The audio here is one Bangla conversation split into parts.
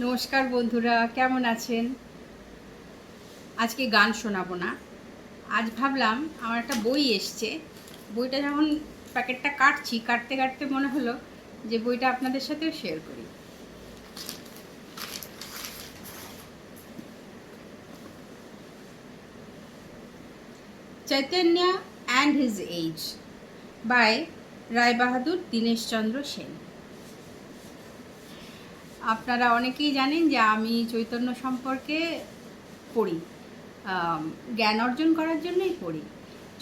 নমস্কার বন্ধুরা, কেমন আছেন? আজকে গান শোনাবো না। আজ ভাবলাম আমার একটা বই এসছে। বইটা যখন প্যাকেটটা কাটতে কাটতে মনে হলো যে বইটা আপনাদের সাথেও শেয়ার করি। Chaitanya and his age by Rai Bahadur Dineshchandra Sen. আপনারা অনেকেই জানেন যে আমি চৈতন্য সম্পর্কে পড়ি, জ্ঞান অর্জন করার জন্যই পড়ি।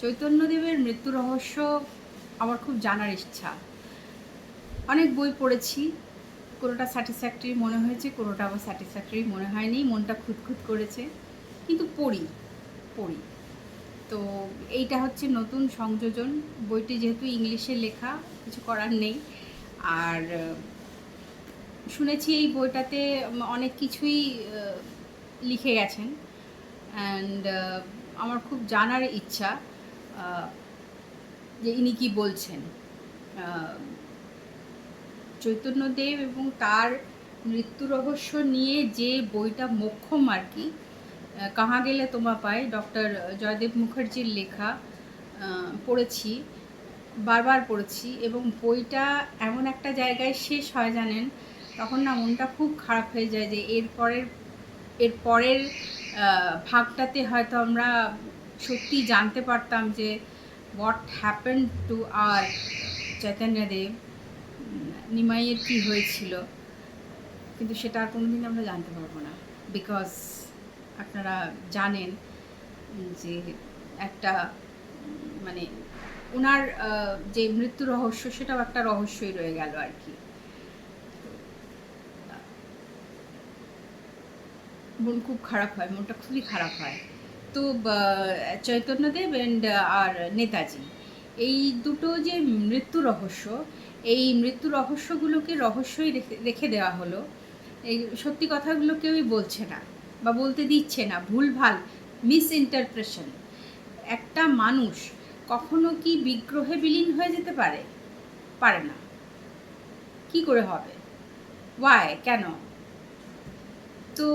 চৈতন্যদেবের মৃত্যু রহস্য আমার খুব জানার ইচ্ছা। অনেক বই পড়েছি, কোনোটা স্যাটিসফ্যাক্টরি মনে হয়েছে, কোনোটা আবার স্যাটিসফ্যাক্টরি মনে হয়নি, মনটা খুঁতখুত করেছে, কিন্তু পড়ি। তো এইটা হচ্ছে নতুন সংযোজন। বইটি যেহেতু ইংলিশে লেখা, কিছু করার নেই। আর শুনেছি এই বইটাতে অনেক কিছুই লিখে গেছেন, অ্যান্ড আমার খুব জানার ইচ্ছা যে ইনি কি বলছেন। চৈতন্যদেব এবং তার মৃত্যু রহস্য নিয়ে যে বইটা মোক্ষম আর কি, কাহা গেলে তোমা পাই, ডক্টর জয়দেব মুখার্জির লেখা, পড়েছি, বারবার পড়েছি। এবং বইটা এমন একটা জায়গায় শেষ হয় জানেন, তখন না মনটা খুব খারাপ হয়ে যায় যে এর পরের ভাগটাতে হয়তো আমরা সত্যি জানতে পারতাম যে হোয়াট হ্যাপেন্ড টু আর চৈতন্যদেব, নিমাইয়ের কী হয়েছিল, কিন্তু সেটা আর কোনোদিন আমরা জানতে পারবো না। বিকজ আপনারা জানেন যে একটা মানে ওনার যে মৃত্যু রহস্য, সেটাও একটা রহস্যই রয়ে গেল আর কি। মন খুব খারাপ হয়, মনটা খুবই খারাপ হয়। তো চৈতন্যদেব অ্যান্ড আর নেতাজি, এই দুটো যে মৃত্যু রহস্য, এই মৃত্যু রহস্যগুলোকে রহস্যই রেখে দেওয়া হলো। এই সত্যি কথাগুলো কেউই বলছে না বা বলতে দিচ্ছে না, ভুলভাল মিস ইন্টারপ্রেশন। একটা মানুষ কখনো কি বিগ্রহে বিলীন হয়ে যেতে পারে? পারে না। কি করে হবে? ওয়াই, কেন? তো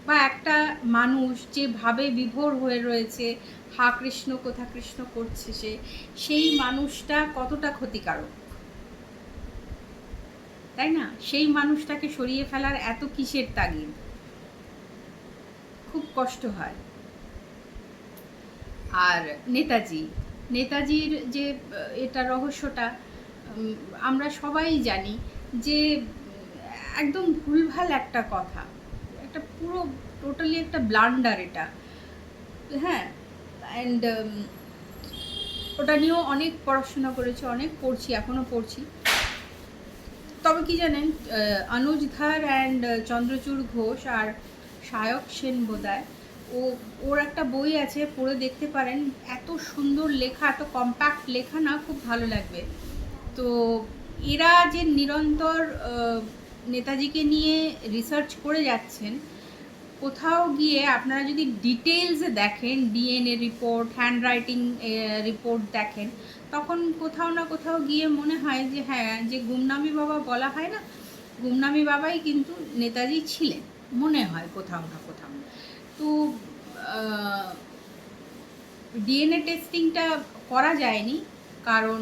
বা একটা মানুষ যেভাবে বিভোর হয়ে রয়েছে, হা কৃষ্ণ কোথা কৃষ্ণ করছে সেই মানুষটা কতটা ক্ষতিকারক, তাই না? সেই মানুষটাকে সরিয়ে ফেলার এত কিসের তাগিদ? খুব কষ্ট হয়। আর নেতাজির যে এটা রহস্যটা আমরা সবাই জানি যে একদম ভুলভাল একটা কথা, একটা পুরো টোটালি একটা ব্লান্ডার এটা। হ্যাঁ, অ্যান্ড ওটা নিয়েও অনেক পড়াশোনা করেছি, অনেক পড়ছি, এখনও পড়ছি। তবে কি জানেন, অনুজ ধার অ্যান্ড চন্দ্রচূড় ঘোষ আর সায়ক সেন বোধহয়, ওর একটা বই আছে, পড়ে দেখতে পারেন। এত সুন্দর লেখা, এত কম্প্যাক্ট লেখা না, খুব ভালো লাগবে। তো এরা যে নিরন্তর নেতাজিকে নিয়ে রিসার্চ করে যাচ্ছেন, কোথাও গিয়ে আপনারা যদি ডিটেলসে দেখেন, ডিএনএ রিপোর্ট, হ্যান্ডরাইটিং রিপোর্ট দেখেন, তখন কোথাও না কোথাও গিয়ে মনে হয় যে হ্যাঁ, যে গুমনামি বাবা বলা হয় না, গুমনামি বাবাই কিন্তু নেতাজি ছিলেন, মনে হয় কোথাও না কোথাও। তো ডিএনএ টেস্টিংটা করা যায়নি, কারণ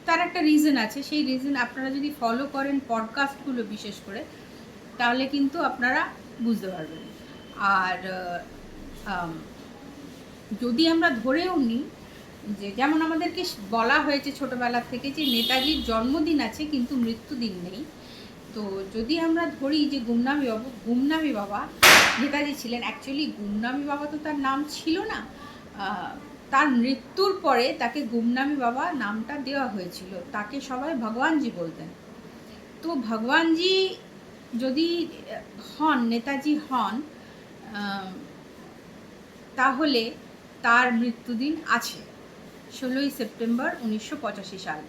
তার একটা রিজন আছে। সেই রিজন আপনারা যদি ফলো করেন পডকাস্টগুলো বিশেষ করে, তাহলে কিন্তু আপনারা বুঝতে পারবেন। আর যদি আমরা ধরেও নিই যে, যেমন আমাদেরকে বলা হয়েছে ছোটোবেলা থেকে যে নেতাজির জন্মদিন আছে কিন্তু মৃত্যুদিন নেই, তো যদি আমরা ধরি যে গুমনামি বাবা নেতাজি ছিলেন, অ্যাকচুয়ালি গুমনামি বাবা তো তার নাম ছিল না, তার মৃত্যুর পরে তাকে গুমনামি বাবা নামটা দেওয়া হয়েছিল। তাকে সবাই ভগবানজি বলতেন। তো ভগবানজি যদি হন, নেতাজি হন, তাহলে তার মৃত্যুদিন আছে 16ই সেপ্টেম্বর 1985 সাল।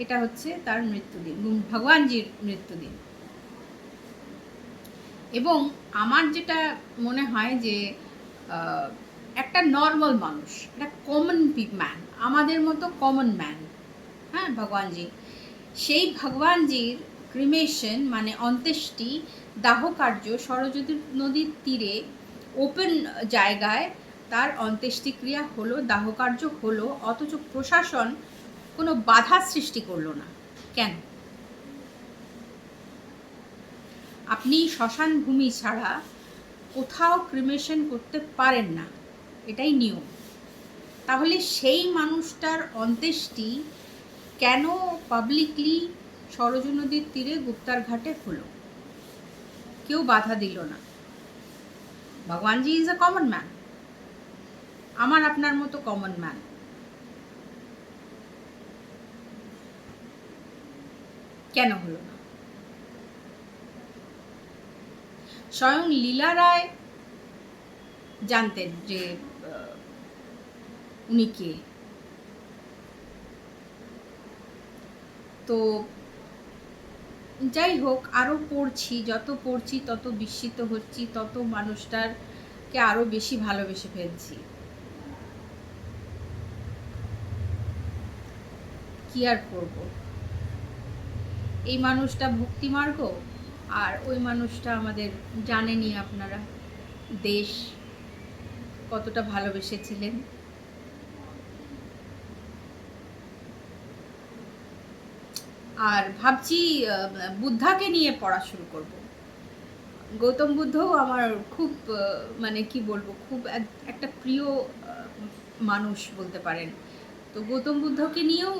এটা হচ্ছে তার মৃত্যুদিন, ভগবানজির মৃত্যুদিন। এবং আমার যেটা মনে হয় যে একটা নর্মাল মানুষ, একটা কমন ম্যান, আমাদের মতো কমন ম্যান, হ্যাঁ, ভগবানজি, সেই ভগবানজির ক্রিমেশন মানে অন্ত্যেষ্টি দাহ কার্য সরস্বতী নদীর তীরে ওপেন জায়গায় তার অন্ত্যেষ্টিক্রিয়া হলো, দাহ কার্য হলো, অথচ প্রশাসন কোনো বাধা সৃষ্টি করলো না। কেন? আপনি শ্মশান ভূমি ছাড়া কোথাও ক্রিমেশন করতে পারেন না, এটাই নিয়ম। তাহলে সেই মানুষটার অন্ত্যেষ্টি কেন পাবলিকলি সরজু নদীর তীরে গুপ্তার ঘাটে হলো? কেউ বাধা দিল না। ভগবানজি ইজ এ কমন ম্যান, আমার আপনার মতো কমন ম্যান। কেন হলো না? স্বয়ং লীলা রায় জানতেন যে উনি কে। তো যাই হোক, আরও পড়ছি, যত পড়ছি তত বিস্মিত হচ্ছি, তত মানুষটারকে আরও বেশি ভালোবেসে ফেলছি। কি আর করব, এই মানুষটা ভক্তি মার্গ, আর ওই মানুষটা আমাদের জানেনই আপনারা দেশ কতটা ভালোবেসেছিলেন। আর ভাবছি বুদ্ধাকে নিয়ে পড়া শুরু করব। গৌতম বুদ্ধও আমার খুব মানে কি বলবো, খুব একটা প্রিয় মানুষ বলতে পারেন। তো গৌতম বুদ্ধকে নিয়েও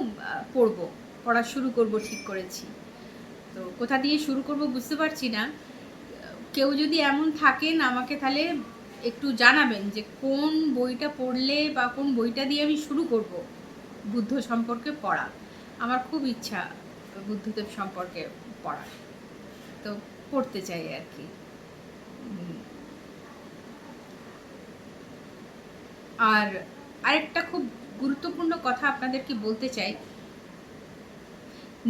পড়া শুরু করব ঠিক করেছি। তো কোথা দিয়ে শুরু করব বুঝতে পারছি না। কেউ যদি এমন থাকেন আমাকে তাহলে একটু জানাবেন যে কোন বইটা পড়লে বা কোন বইটা দিয়ে আমি শুরু করব বুদ্ধ সম্পর্কে পড়া। আমার খুব ইচ্ছা বুদ্ধদেব সম্পর্কে পড়ার, তো পড়তে চাই আর কি। আর আরেকটা খুব গুরুত্বপূর্ণ কথা আপনাদেরকে বলতে চাই,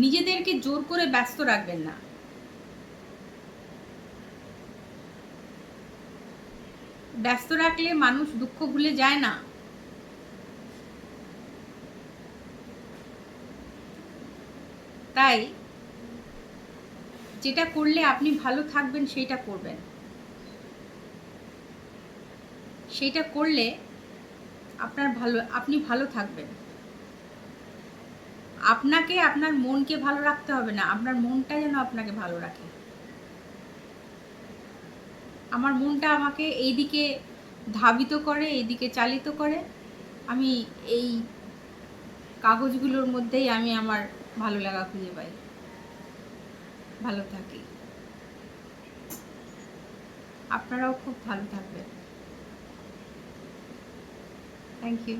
নিজেদেরকে জোর করে ব্যস্ত রাখবেন না। ব্যস্ত রাখলে মানুষ দুঃখ ভুলে যায় না। তাই যেটা করলে আপনি ভালো থাকবেন সেইটা করবেন, সেইটা করলে আপনি ভালো থাকবেন। আপনাকে আপনার মনকে ভালো রাখতে হবে না, আপনার মনটা যেন আপনাকে ভালো রাখে। আমার মনটা আমাকে এইদিকে ধাবিত করে, এইদিকে চালিত করে। আমি এই কাগজগুলোর মধ্যেই আমি আমার ভালো লাগা খুঁজে পাই, ভালো থাকি। আপনারাও খুব ভালো থাকবেন। Thank you.